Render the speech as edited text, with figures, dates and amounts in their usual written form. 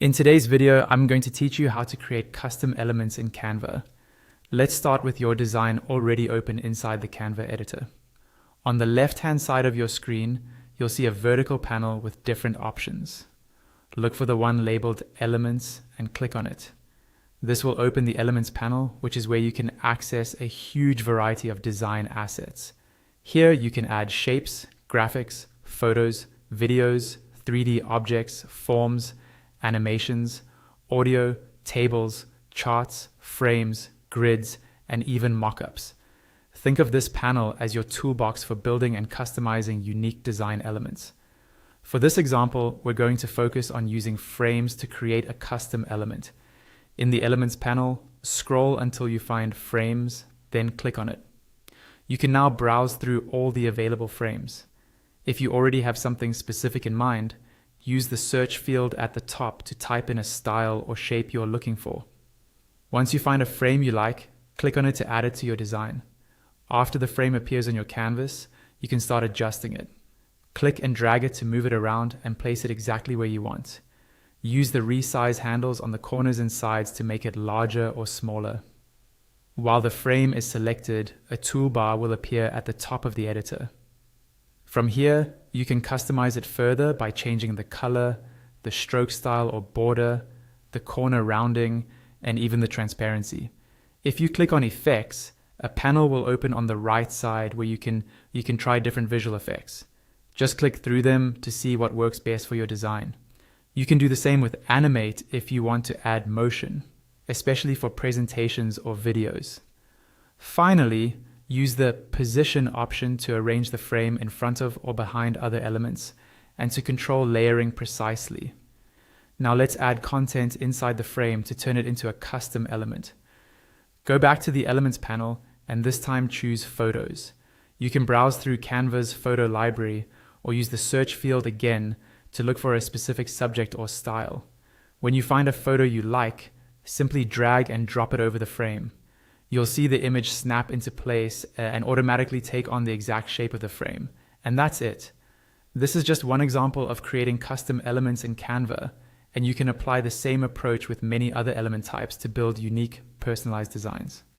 In today's video, I'm going to teach you how to create custom elements in Canva. Let's start with your design already open inside the Canva editor. On the left-hand side of your screen, you'll see a vertical panel with different options. Look for the one labeled Elements and click on it. This will open the Elements panel, which is where you can access a huge variety of design assets. Here you can add shapes, graphics, photos, videos, 3D objects, forms, animations, audio, tables, charts, frames, grids, and even mockups. Think of this panel as your toolbox for building and customizing unique design elements. For this example, we're going to focus on using frames to create a custom element. In the Elements panel, scroll until you find Frames, then click on it. You can now browse through all the available frames. If you already have something specific in mind, use the search field at the top to type in a style or shape you're looking for. Once you find a frame you like, click on it to add it to your design. After the frame appears on your canvas, you can start adjusting it. Click and drag it to move it around and place it exactly where you want. Use the resize handles on the corners and sides to make it larger or smaller. While the frame is selected, a toolbar will appear at the top of the editor. From here, you can customize it further by changing the color, the stroke style or border, the corner rounding, and even the transparency. If you click on Effects, a panel will open on the right side where you can try different visual effects. Just click through them to see what works best for your design. You can do the same with Animate if you want to add motion, especially for presentations or videos. Finally, use the Position option to arrange the frame in front of or behind other elements and to control layering precisely. Now let's add content inside the frame to turn it into a custom element. Go back to the Elements panel and this time choose Photos. You can browse through Canva's photo library or use the search field again to look for a specific subject or style. When you find a photo you like, simply drag and drop it over the frame. You'll see the image snap into place and automatically take on the exact shape of the frame. And that's it. This is just one example of creating custom elements in Canva, and you can apply the same approach with many other element types to build unique, personalized designs.